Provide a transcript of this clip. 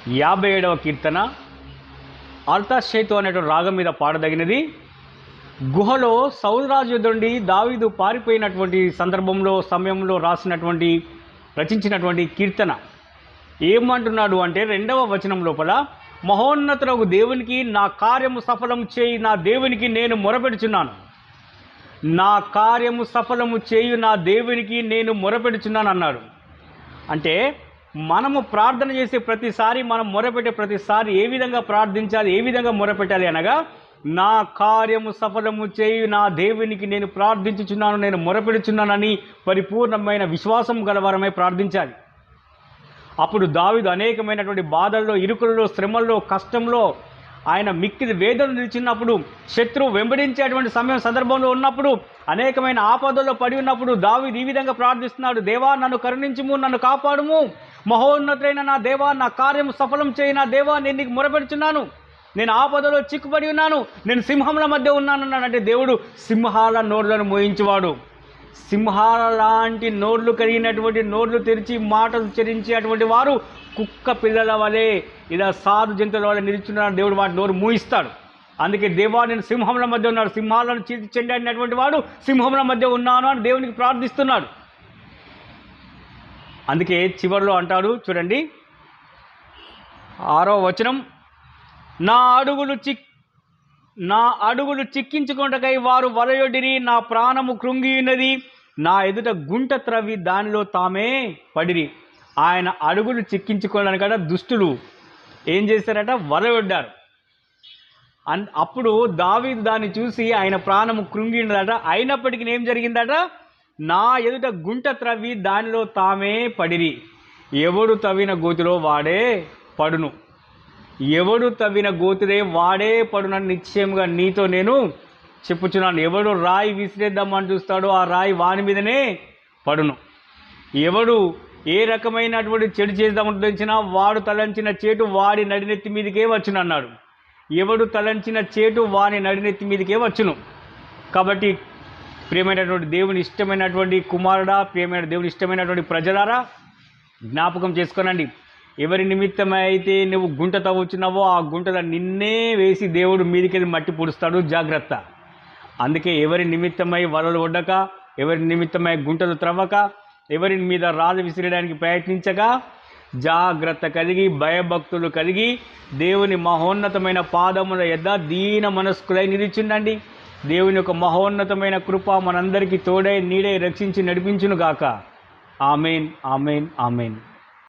57వ కీర్తన అల్తాషేతు అనేటువంటి రాగం మీద పాడదగినది. గుహలో సౌలు రాజు నుండి దావీదు పారిపోయినటువంటి సమయంలో రచించినటువంటి కీర్తన. ఏమంటున్నాడు అంటే 2వ వచనం లోపల, మహోన్నతులకు దేవునికి నా కార్యము సఫలము చేయి నా దేవునికి నేను మొరపెడుచున్నాను. నా కార్యము సఫలము చేయు నా దేవునికి నేను మొరపెడుచున్నాను అన్నాడు. అంటే మనము ప్రార్థన చేసే ప్రతిసారి, మనం మొరపెట్టే ప్రతిసారి ఏ విధంగా ప్రార్థించాలి, ఏ విధంగా మొరపెట్టాలి అనగా, నా కార్యము సఫలము చేయు నా దేవునికి నేను ప్రార్థించుచున్నాను, నేను మొరపెడుచున్నానని పరిపూర్ణమైన విశ్వాసం గలవారమై ప్రార్థించాలి. అప్పుడు దావీదు అనేకమైనటువంటి బాధల్లో, ఇరుకులలో, శ్రమల్లో, కష్టంలో, ఆయన మిక్కిలి వేదన నిలిచినప్పుడు, శత్రువు వెంబడించేటువంటి సందర్భంలో ఉన్నప్పుడు, అనేకమైన ఆపదల్లో పడి ఉన్నప్పుడు దావీదు ఈ విధంగా ప్రార్థిస్తున్నాడు. దేవా నన్ను కరుణించుము, నన్ను కాపాడుము, మహోన్నతుడైన నా దేవా నా కార్యము సఫలం చేయి నా దేవా నేను నీకు మొరపెడుచున్నాను, నేను ఆపదలో చిక్కుపడి ఉన్నాను, నేను సింహముల మధ్య ఉన్నాను అన్నాడంటే దేవుడు సింహాల నోళ్లను మోయించేవాడు. సింహాల లాంటి నోళ్లు కలిగినటువంటి, నోళ్లు తెరిచి మాటలు ఉచ్చరించేటువంటి వారు కుక్క పిల్లల వలె, ఇలా సాధు జంతువుల వలె నిలుచున్నాడు. దేవుడు వాటి నోరు మూయిస్తాడు. అందుకే దేవా నేను సింహముల మధ్య ఉన్నాడు, సింహాలను చెండినటువంటి వాడు సింహముల మధ్య ఉన్నాను అని దేవునికి ప్రార్థిస్తున్నాడు. అందుకే చివరిలో అంటాడు చూడండి, 6వ వచనం, నా అడుగులు చిక్కించుకొనుటకై వారు వలయొడ్డిరి, నా ప్రాణము కృంగియున్నది, నా ఎదుట గుంట త్రవ్వి దానిలో తామే పడిరి. ఆయన అడుగులు చిక్కించుకోవడానికట దుష్టులు ఏం చేశారట, వలయొడ్డారు. అప్పుడు దావీదు దాన్ని చూసి ఆయన ప్రాణము కృంగియున్నదట. అయినప్పటికీ ఏం జరిగిందట, నా ఎదుట గుంట త్రవ్వి దానిలో తామే పడిరి. ఎవడు తవ్విన గోతిలో వాడే పడును, ఎవడు తవ్విన గోతిరే వాడే పడునని నిశ్చయంగా నీతో నేను చెప్పుచున్నాను. ఎవడు రాయి విసిరేద్దామని చూస్తాడో ఆ రాయి వాని మీదనే పడును. ఎవడు ఏ రకమైనటువంటి చెడు చేద్దామని తెలిసినా వాడు తలంచిన చేటు వాడి నడినెత్తి మీదకే వచ్చునన్నాడు. ఎవడు తలంచిన చేటు వాని నడినెత్తి మీదకే వచ్చును. కాబట్టి ప్రియమైనటువంటి దేవుని ఇష్టమైనటువంటి కుమారుడా, ప్రియమైన దేవుని ఇష్టమైనటువంటి ప్రజలారా, జ్ఞాపకం చేసుకోనండి. ఎవరి నిమిత్తమై అయితే నువ్వు గుంట తవ్వుచున్నావో ఆ గుంటలో నిన్నే వేసి దేవుడు మీదికెళ్ళి మట్టి పూడుస్తాడు, జాగ్రత్త. అందుకే ఎవరి నిమిత్తమై వలలు ఒడ్డక, ఎవరి నిమిత్తమై గుంటలు త్రవ్వక, ఎవరి మీద రాళ్ళు విసిరడానికి ప్రయత్నించక, జాగ్రత్త కలిగి భయభక్తులు కలిగి దేవుని మహోన్నతమైన పాదముల యొద్ద దీన మనస్కులై నిలిచిండండి. దేవుని యొక్క మహోన్నతమైన కృప మనందరికీ తోడై నీడై రక్షించి నడిపించును గాక. Amen, amen, amen.